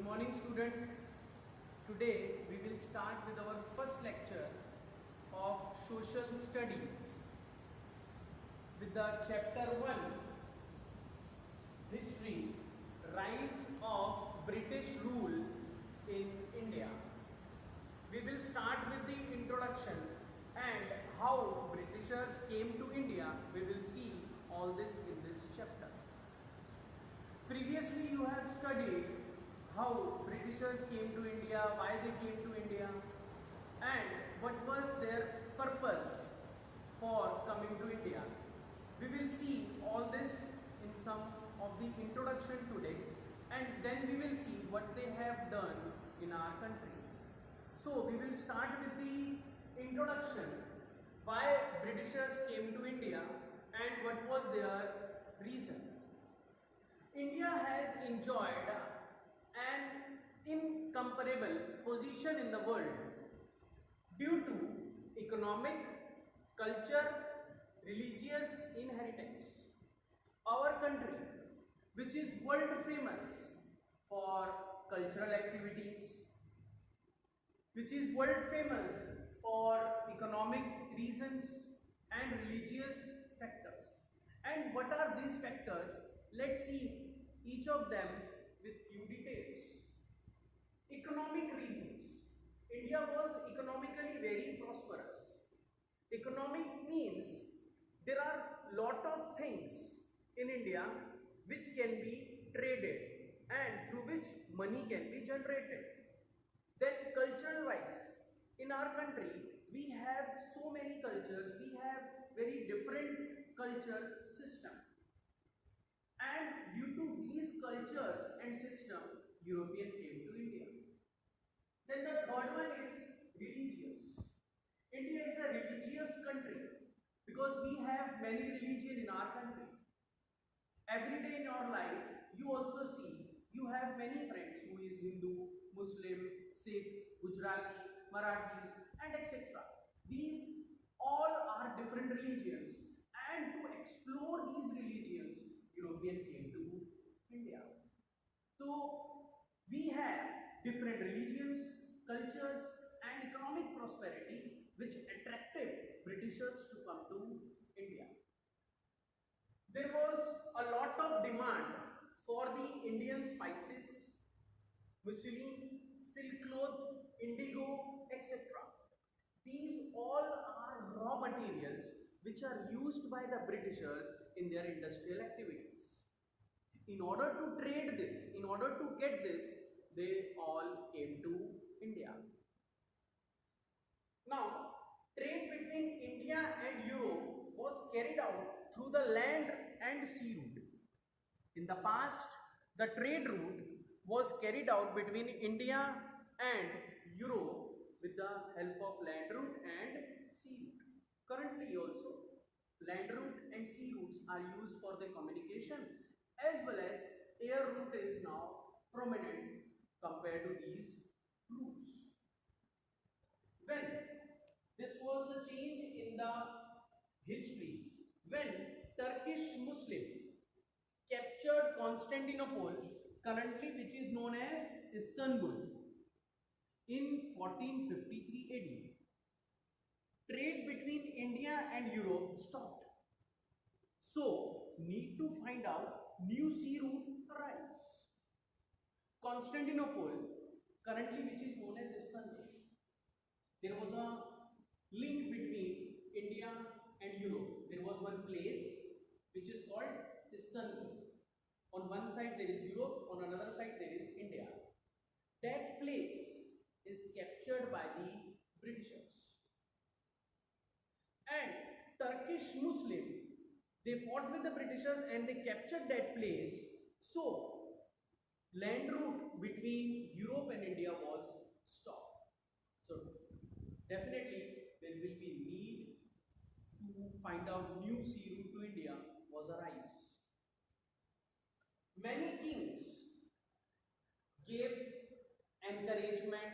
morning, student. Today we will start with our first lecture of social studies with the chapter 1, history, rise of British rule in India. We will start with the introduction and how Britishers came to India. We will see all this in this chapter. Previously you have studied how Britishers came to India, why they came to India, and what was their purpose for coming to India. We will see all this in some of the introduction today, and then we will see what they have done in our country. So we will start with the introduction, why Britishers came to India and what was their reason. India has enjoyed an incomparable position in the world due to economic, culture, religious inheritance. Our country, which is world famous for cultural activities, which is world famous for economic reasons and religious factors. And what are these factors? Let's see each of them with few details. Economic reasons. India was economically very prosperous. Economic means there are lot of things in India which can be traded and through which money can be generated. Then cultural wise, in our country we have so many cultures, we have very different culture system. And due to these cultures and system, European came to India. Then the third one is religious. India is a religious country because we have many religion in our country. Every day in your life, you also see you have many friends who is Hindu, Muslim, Sikh, Gujarati, Marathis, and etc. These all are different religions, and to explore these religions, European came to India. So we have different religions, cultures, and economic prosperity which attracted Britishers to come to India. There was a lot of demand for the Indian spices, muslin, silk cloth, indigo, etc. These all are raw materials which are used by the Britishers in their industrial activities. In order to trade this, in order to get this, they all came to India. Now, trade between India and Europe was carried out through the land and sea route. In the past, the trade route was carried out between India and Europe with the help of land route and sea route. Currently also, land route and sea routes are used for the communication, as well as air route is now prominent compared to these routes. When this was the change in the history, when Turkish Muslim captured Constantinople, currently which is known as Istanbul, in 1453 AD. Trade between India and Europe stopped. So, need to find out new sea route arise. Constantinople, currently which is known as Istanbul. There was a link between India and Europe. There was one place which is called Istanbul. On one side there is Europe, on another side there is India. That place is captured by the Britishers. And Turkish Muslim, they fought with the Britishers and they captured that place. So, land route between Europe and India was stopped. So, definitely there will be need to find out new sea route to India was arise. Many kings gave encouragement,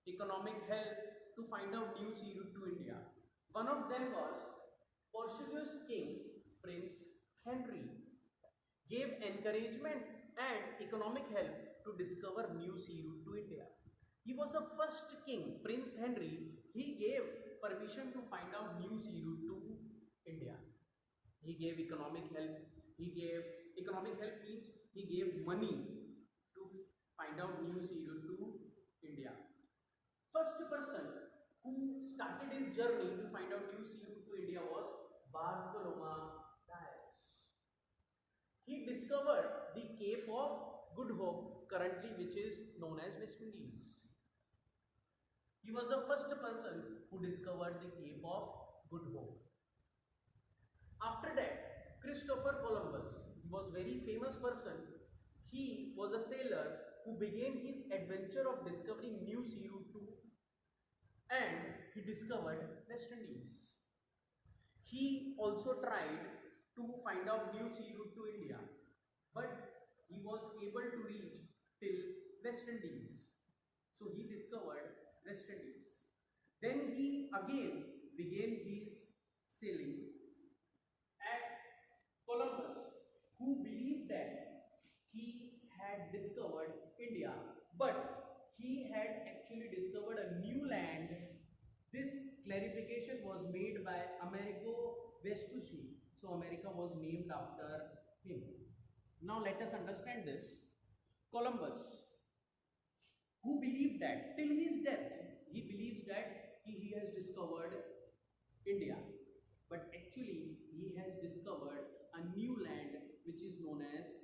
economic help to find out new sea route to India. One of them was Portuguese king Prince Henry gave encouragement and economic help to discover new sea route to India. He was the first king, Prince Henry. He gave permission to find out new sea route to India. He gave economic help. Economic help means he gave money to find out new sea route to India. First person who started his journey to find out new sea route to India was Bartholomew Dias. He discovered the Cape of Good Hope, currently which is known as West Indies. He was the first person who discovered the Cape of Good Hope. After that, Christopher Columbus, he was very famous person. He was a sailor who began his adventure of discovering new sea route to, and he discovered West Indies. He also tried to find out new sea route to India, but he was able to reach till West Indies. So he discovered West Indies. Then he again began his sailing. At Columbus, who believed that he had discovered India, but he had actually discovered a new land. This clarification was made by Amerigo Vespucci. So America was named after him. Now let us understand this. Columbus, who believed that till his death, he believes that he has discovered India, but actually he has discovered a new land which is known as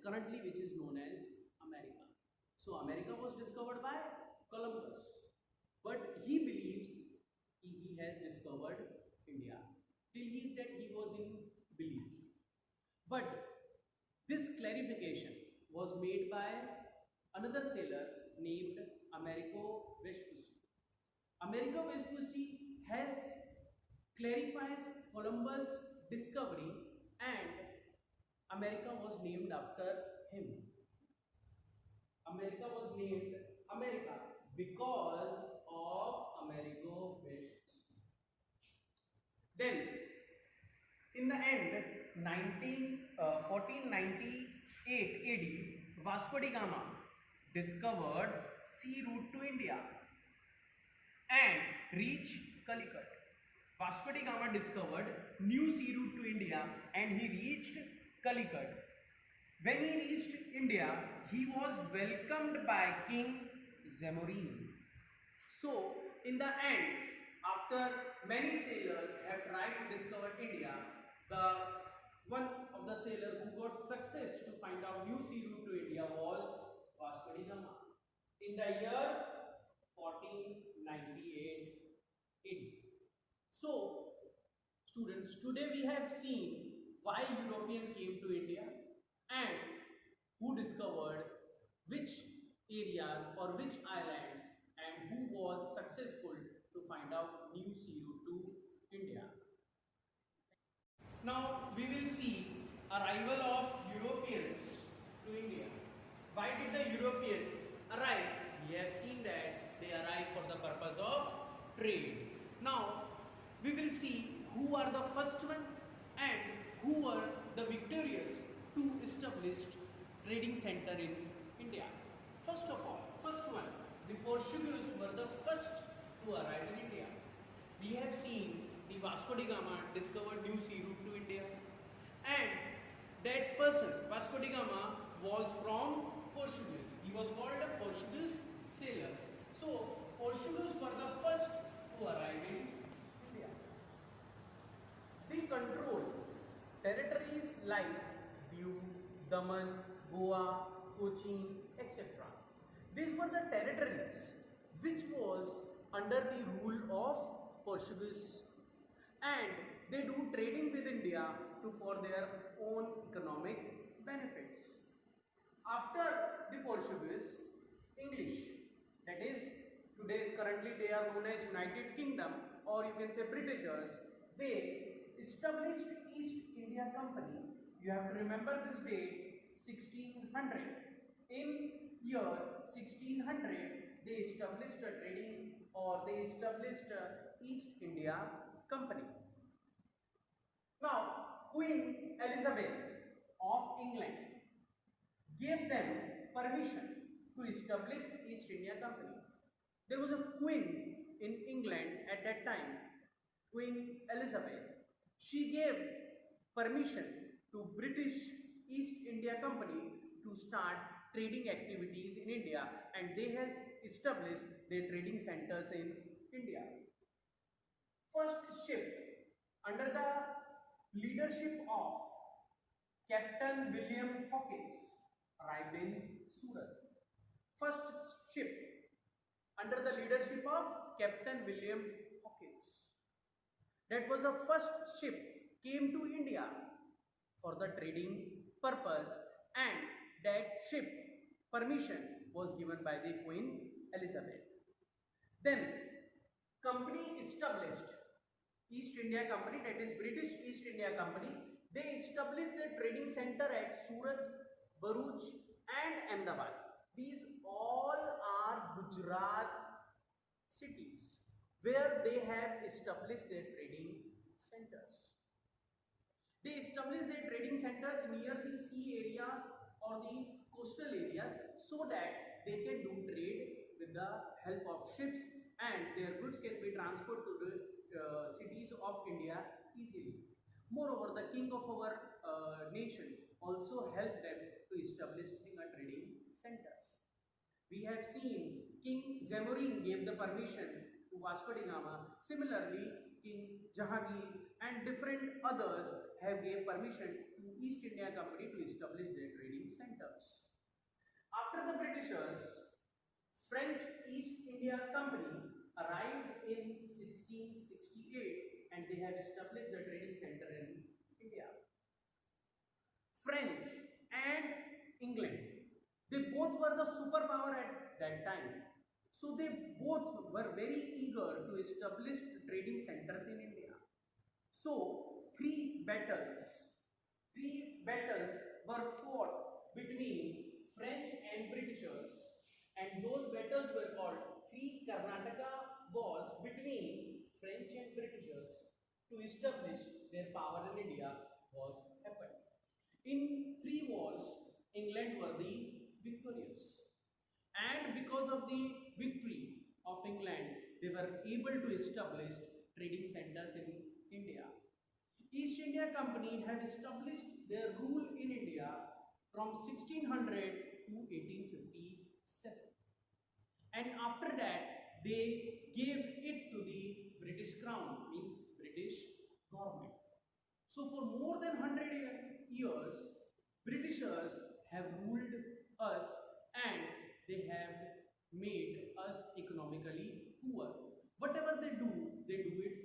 America. So America was discovered by Columbus, but he believes he has discovered India. Till his death he was in belief. But this clarification was made by another sailor named Amerigo Vespucci. Amerigo Vespucci has clarifies Columbus' discovery, and America was named after him. America was named America because of Amerigo Vespucci. Then, in the end, 1498 AD, Vasco da Gama discovered sea route to India and reached Calicut. Vasco da Gama discovered new sea route to India and he reached Calicut. When he reached India, he was welcomed by King Zamorin. So, in the end, after many sailors have tried to discover India, the one of the sailors who got success to find out new sea route to India was Vasco da Gama in the year 1498 AD. So, students, today we have seen why European came to India and who discovered which areas or which islands and who was successful to find out new sea route to India. Now we will see arrival of Europeans to India. Why did the European arrive? We have seen that they arrived for the purpose of trade. Now we will see who are the first one and who were the victorious to establish trading center in India. First of all, first one, the Portuguese were the first to arrive in India. We have seen the Vasco da Gama discovered new sea route to India, and that person, Vasco da Gama, was from Portuguese. He was called a Portuguese sailor. So Portuguese were the first to arrive in India. They controlled territories like Diu, Daman, Goa, Cochin, etc. These were the territories which was under the rule of Portuguese, and they do trading with India for their own economic benefits. After the Portuguese, English, that is currently they are known as United Kingdom, or you can say Britishers, they established East India Company. You have to remember this date, 1600. In year 1600, they established a trading, or they established East India Company. Now, Queen Elizabeth of England gave them permission to establish East India Company. There was a queen in England at that time, Queen Elizabeth. She gave permission to British East India Company to start trading activities in India, and they has established their trading centers in India. First ship under the leadership of Captain William Hawkins arrived in Surat. First ship under the leadership of Captain William Hawkins. That was the first ship came to India for the trading purpose, and that ship permission was given by the Queen Elizabeth. Then company established East India Company, that is British East India Company. They established their trading center at Surat, Bharuch and Ahmedabad. These all are Gujarat cities where they have established their trading centers. They established their trading centers near the sea area or the coastal areas so that they can do trade with the help of ships, and their goods can be transferred to the cities of India easily. Moreover, the king of our nation also helped them to establish trading centers. We have seen King Zamorin gave the permission to Vasco da Gama. Similarly, King Jahangir and different others have gave permission to East India Company to establish their trading centers. After the Britishers, French East India Company arrived in 1668 and they have established the trading center in India. French and England, they both were the superpower at that time. So they both were very eager to establish trading centers in India. So three battles were fought between French and Britishers, and those battles were called three Karnataka wars between French and Britishers to establish their power in India was happened. In three wars, England were the victorious, and because of the victory of England, they were able to establish trading centers in India. East India Company have established their rule in India from 1600 to 1857, and after that they gave it to the British Crown, means British government. So for more than 100 years, Britishers have ruled us, and they have made us economically poor. Whatever they do it